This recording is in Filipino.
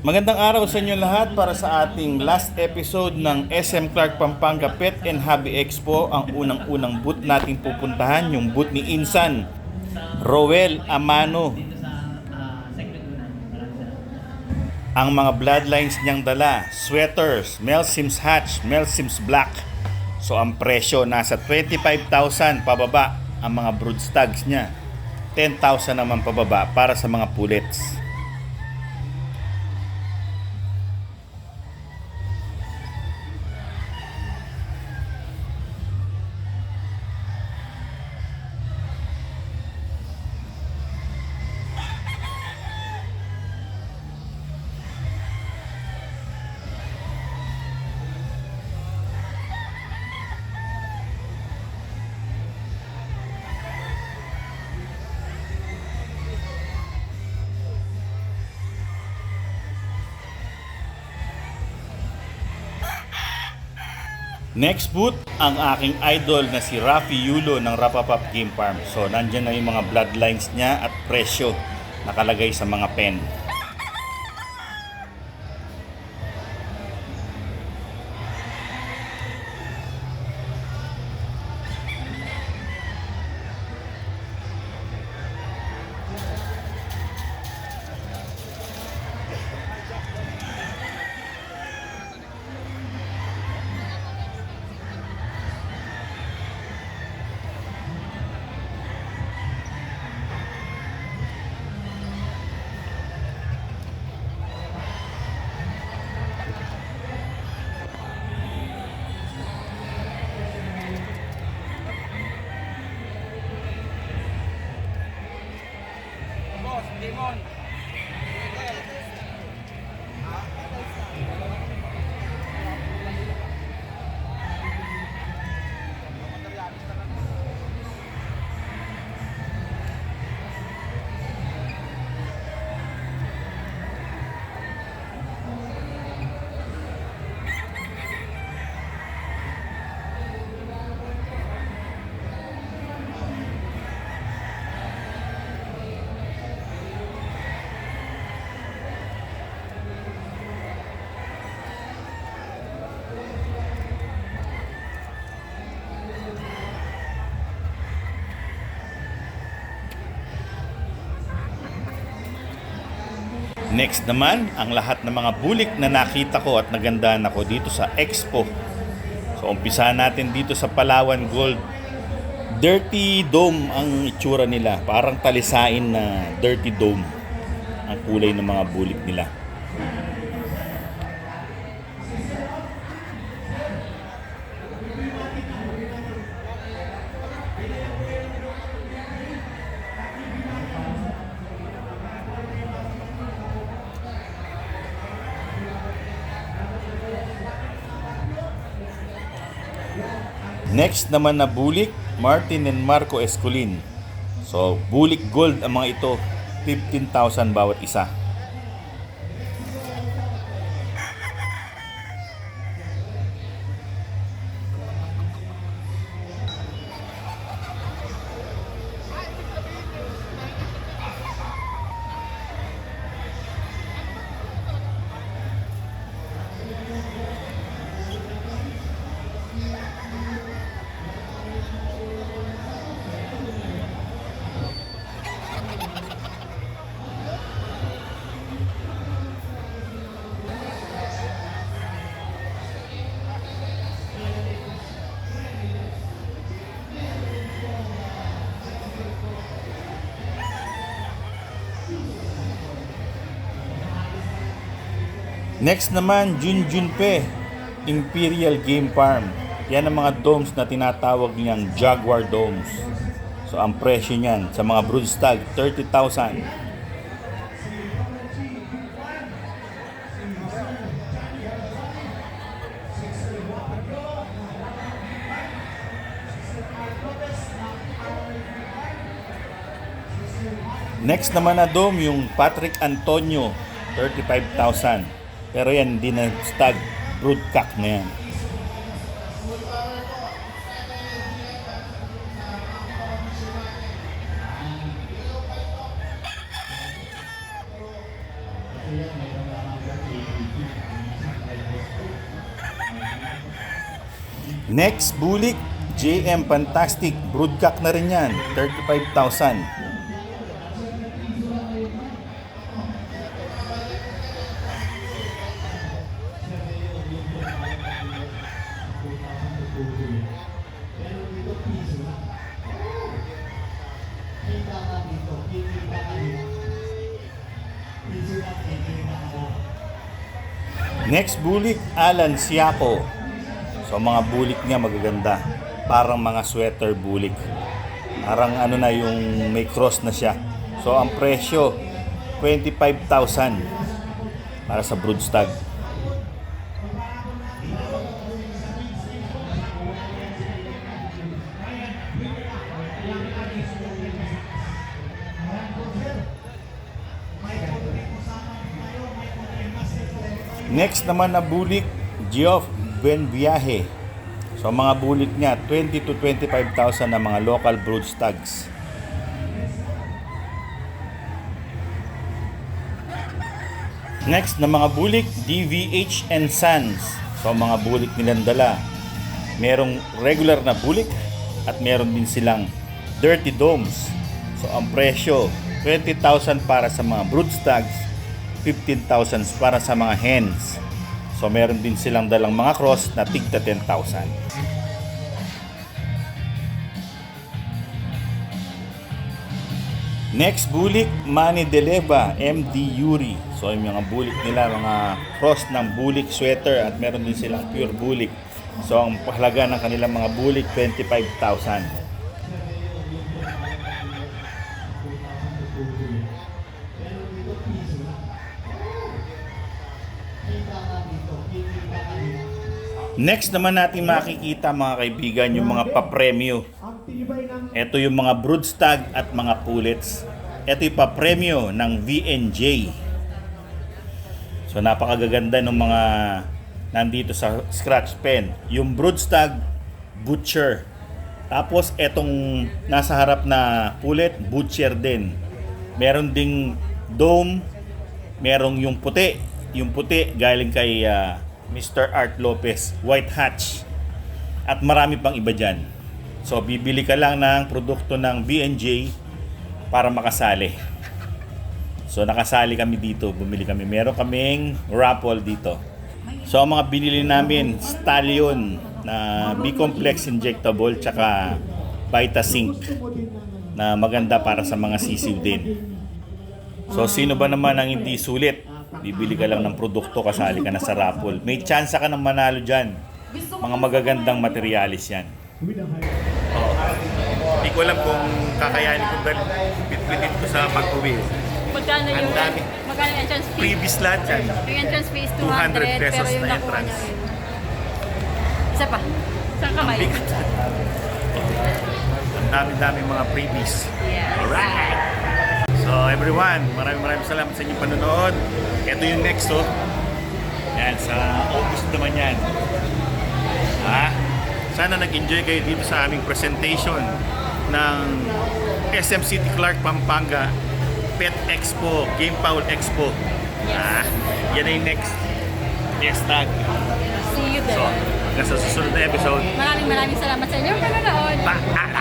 Magandang araw sa inyo lahat para sa ating last episode ng SM Clark Pampanga Pet and Hobby Expo. Ang unang-unang booth natin pupuntahan, yung booth ni Insan Roel Amano. Ang mga bloodlines niyang dala, sweaters, Mel Sims Hatch, Mel Sims Black. So ang presyo nasa 25,000 pababa ang mga brood stags niya. 10,000 naman pababa para sa mga pullets. Next booth, ang aking idol na si Rafi Yulo ng Rapapap Game Farm. So, nandyan na yung mga bloodlines niya at presyo nakalagay sa mga pen. Demon. Next naman, ang lahat ng mga bulik na nakita ko at nagandahan ako dito sa Expo. So, umpisahan natin dito sa Palawan Gold. Dirty Dome ang itsura nila. Parang talisain na Dirty Dome ang kulay ng mga bulik nila. Next naman na bulik, Martin and Marco Escolin. So, bulik gold ang mga ito. 15,000 bawat isa. Next naman, Junjunpe Imperial Game Farm. Yan ang mga domes na tinatawag niyang Jaguar Domes. So ang presyo niyan sa mga brood stag, 30,000. Next naman na dome, yung Patrick Antonio, 35,000. Pero yan, hindi na stag, broodcock na yan. Next, bulik. JM Fantastic. Broodcock na rin yan. 35,000. Next bulik, Alan Siaco. So mga bulik niya magaganda. Parang mga sweater bulik. Parang ano na yung may cross na siya. So ang presyo, 25,000 para sa broodstag. Next naman na bulik, Geoff Benviaje. So mga bulik niya, 20 to 25,000 na mga local broodstags. Next na mga bulik, DVH and Sons. So mga bulik nilang dala. Merong regular na bulik at meron din silang dirty domes. So ang presyo, 20,000 para sa mga broodstags, 15,000 para sa mga hens. So meron din silang dalang mga cross na tigta 10,000. Next bulik, Manny De Leva, MD Yuri. So yung mga bulik nila, mga cross ng bulik sweater at meron din silang pure bulik. So ang halaga ng kanilang mga bulik, 25,000. Next naman natin makikita mga kaibigan yung mga papremyo. Ito yung mga broodstag at mga pullets. Ito yung papremyo ng VNJ. So napakagaganda ng mga nandito sa scratch pen. Yung broodstag, butcher. Tapos etong nasa harap na pullet, butcher din. Meron ding dome, merong yung puti. Yung puti galing kay Mr. Art Lopez, White Hatch. At marami pang iba dyan. So bibili ka lang ng produkto ng BNJ para makasali. So nakasali kami dito, bumili kami. Meron kaming raffle dito. So ang mga binili namin, Stallion na B-complex injectable tsaka Vitasync na maganda para sa mga sisiw din. So sino ba naman ang hindi sulit? Bibili ka lang ng produkto, kasali ka na sa raffle. May chance ka ng manalo dyan. Mga magagandang materialis yan. Hindi ko alam kung kakayanin ko dahil bitbitin ko sa pag-uwi. Magkano yung entrance fee? Previous lahat yan. Yung entrance fee is 200 200 pesos pero yung na nakuha entrance. niya rin. Isa pa. Isang kamay. Ang dami-dami mga freebies. Yeah. Alright! So everyone, maraming salamat sa inyong panonood. Ito yung next Yan, sa August naman yan. Sana nag-enjoy kayo dito sa aming presentation ng SM City Clark, Pampanga Pet Expo, Game Fowl Expo. Yan ay next tag. See you there. So, hanggang sa susunod na episode. Maraming salamat sa inyong panonood. Paalam!